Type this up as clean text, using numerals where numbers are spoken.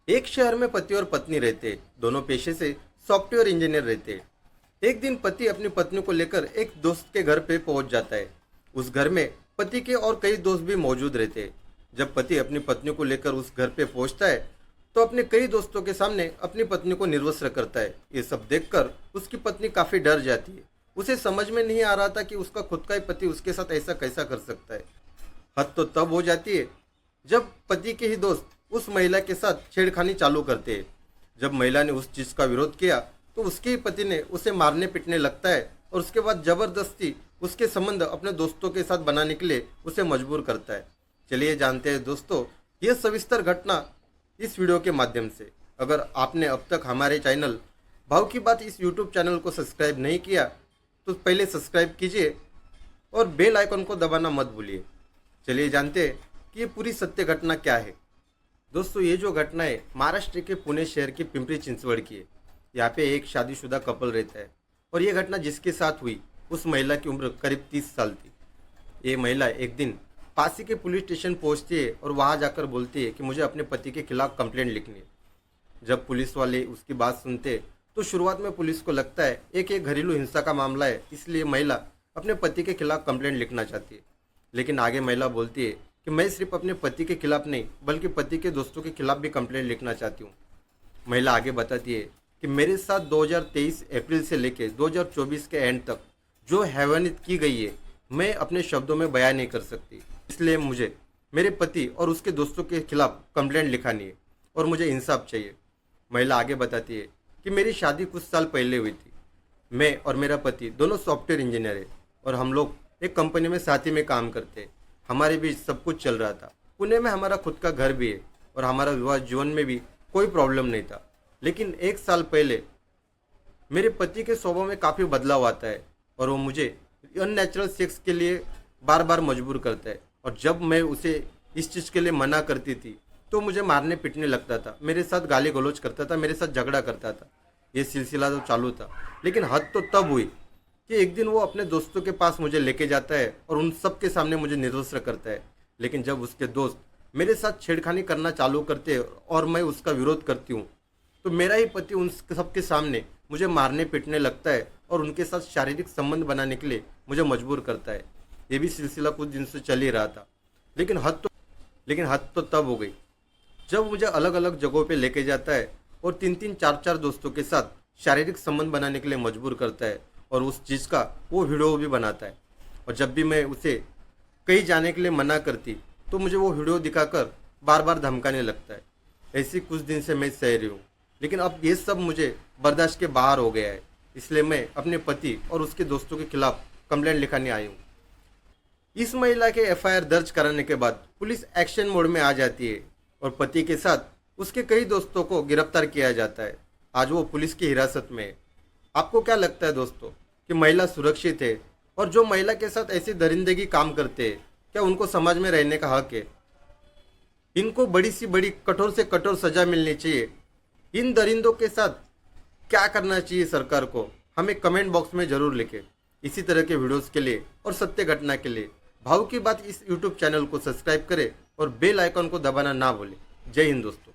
एक शहर में पति और पत्नी रहते। दोनों पेशे से सॉफ्टवेयर इंजीनियर रहते। एक दिन पति अपनी पत्नी को लेकर एक दोस्त के घर पे पहुंच जाता है। उस घर में पति के और कई दोस्त भी मौजूद रहते। जब पति अपनी पत्नी को लेकर उस घर पे पहुंचता है तो अपने कई दोस्तों के सामने अपनी पत्नी को निर्वस्त्र करता है। ये सब देखकर उसकी पत्नी काफी डर जाती है। उसे समझ में नहीं आ रहा था कि उसका खुद का ही पति उसके साथ ऐसा कैसा कर सकता है। हद तो तब हो जाती है जब पति के ही दोस्त उस महिला के साथ छेड़खानी चालू करते हैं। जब महिला ने उस चीज का विरोध किया तो उसके ही पति ने उसे मारने पीटने लगता है और उसके बाद जबरदस्ती उसके संबंध अपने दोस्तों के साथ बनाने के लिए उसे मजबूर करता है। चलिए जानते हैं दोस्तों यह सविस्तर घटना इस वीडियो के माध्यम से। अगर आपने अब तक हमारे चैनल भाव की बात इस यूट्यूब चैनल को सब्सक्राइब नहीं किया तो पहले सब्सक्राइब कीजिए और बेल आइकन को दबाना मत भूलिए। चलिए जानते हैं कि ये पूरी सत्य घटना क्या है। दोस्तों ये जो घटना है महाराष्ट्र के पुणे शहर के पिंपरी चिंचवड़ की है। यहाँ पे एक शादीशुदा कपल रहता है और ये घटना जिसके साथ हुई उस महिला की उम्र करीब 30 साल थी। ये महिला एक दिन पासी के पुलिस स्टेशन पहुंचती है और वहां जाकर बोलती है कि मुझे अपने पति के खिलाफ कंप्लेंट लिखनी है। जब पुलिस वाले उसकी बात सुनते तो शुरुआत में पुलिस को लगता है एक घरेलू हिंसा का मामला है, इसलिए महिला अपने पति के खिलाफ कंप्लेंट लिखना चाहती है। लेकिन आगे महिला बोलती है कि मैं सिर्फ अपने पति के खिलाफ नहीं बल्कि पति के दोस्तों के खिलाफ भी कंप्लेंट लिखना चाहती हूँ। महिला आगे बताती है कि मेरे साथ 2023 अप्रैल से लेकर 2024 के एंड तक जो हैवानियत की गई है मैं अपने शब्दों में बयान नहीं कर सकती, इसलिए मुझे मेरे पति और उसके दोस्तों के खिलाफ कंप्लेंट लिखानी है और मुझे इंसाफ चाहिए। महिला आगे बताती है कि मेरी शादी कुछ साल पहले हुई थी। मैं और मेरा पति दोनों सॉफ्टवेयर इंजीनियर है और हम लोग एक कंपनी में साथ ही में काम करते हैं। हमारे बीच सब कुछ चल रहा था। पुणे में हमारा खुद का घर भी है और हमारा विवाह जीवन में भी कोई प्रॉब्लम नहीं था। लेकिन एक साल पहले मेरे पति के स्वभाव में काफ़ी बदलाव आता है और वो मुझे अननेचुरल सेक्स के लिए बार बार मजबूर करता है। और जब मैं उसे इस चीज़ के लिए मना करती थी तो मुझे मारने पीटने लगता था, मेरे साथ गाली गलौज करता था, मेरे साथ झगड़ा करता था। ये सिलसिला तो चालू था। लेकिन हद तो तब हुई कि एक दिन वो अपने दोस्तों के पास मुझे लेके जाता है और उन सब के सामने मुझे निर्वस्त्र करता है। लेकिन जब उसके दोस्त मेरे साथ छेड़खानी करना चालू करते हैं और मैं उसका विरोध करती हूँ तो मेरा ही पति उन सबके सामने मुझे मारने पीटने लगता है और उनके साथ शारीरिक संबंध बनाने के लिए मुझे मजबूर करता है। ये भी सिलसिला कुछ दिन से चल ही रहा था। लेकिन हद तो तब हो गई जब मुझे अलग अलग जगहों पे लेके जाता है और 3-3 4-4 दोस्तों के साथ शारीरिक संबंध बनाने के लिए मजबूर करता है और उस चीज़ का वो वीडियो भी बनाता है। और जब भी मैं उसे कहीं जाने के लिए मना करती तो मुझे वो वीडियो दिखाकर बार बार धमकाने लगता है। ऐसी कुछ दिन से मैं सह रही हूँ, लेकिन अब ये सब मुझे बर्दाश्त के बाहर हो गया है, इसलिए मैं अपने पति और उसके दोस्तों के खिलाफ कंप्लेंट लिखाने आई हूँ। इस महिला के एफआईआर दर्ज कराने के बाद पुलिस एक्शन मोड में आ जाती है और पति के साथ उसके कई दोस्तों को गिरफ्तार किया जाता है। आज वो पुलिस की हिरासत में है। आपको क्या लगता है दोस्तों कि महिला सुरक्षित है? और जो महिला के साथ ऐसी दरिंदगी काम करते हैं क्या उनको समाज में रहने का हक है? इनको बड़ी से बड़ी कठोर से कठोर सजा मिलनी चाहिए। इन दरिंदों के साथ क्या करना चाहिए सरकार को, हमें कमेंट बॉक्स में जरूर लिखें। इसी तरह के वीडियोस के लिए और सत्य घटना के लिए भाव की बात इस यूट्यूब चैनल को सब्सक्राइब करें और बेल आइकन को दबाना ना भूलें। जय हिंद दोस्तों।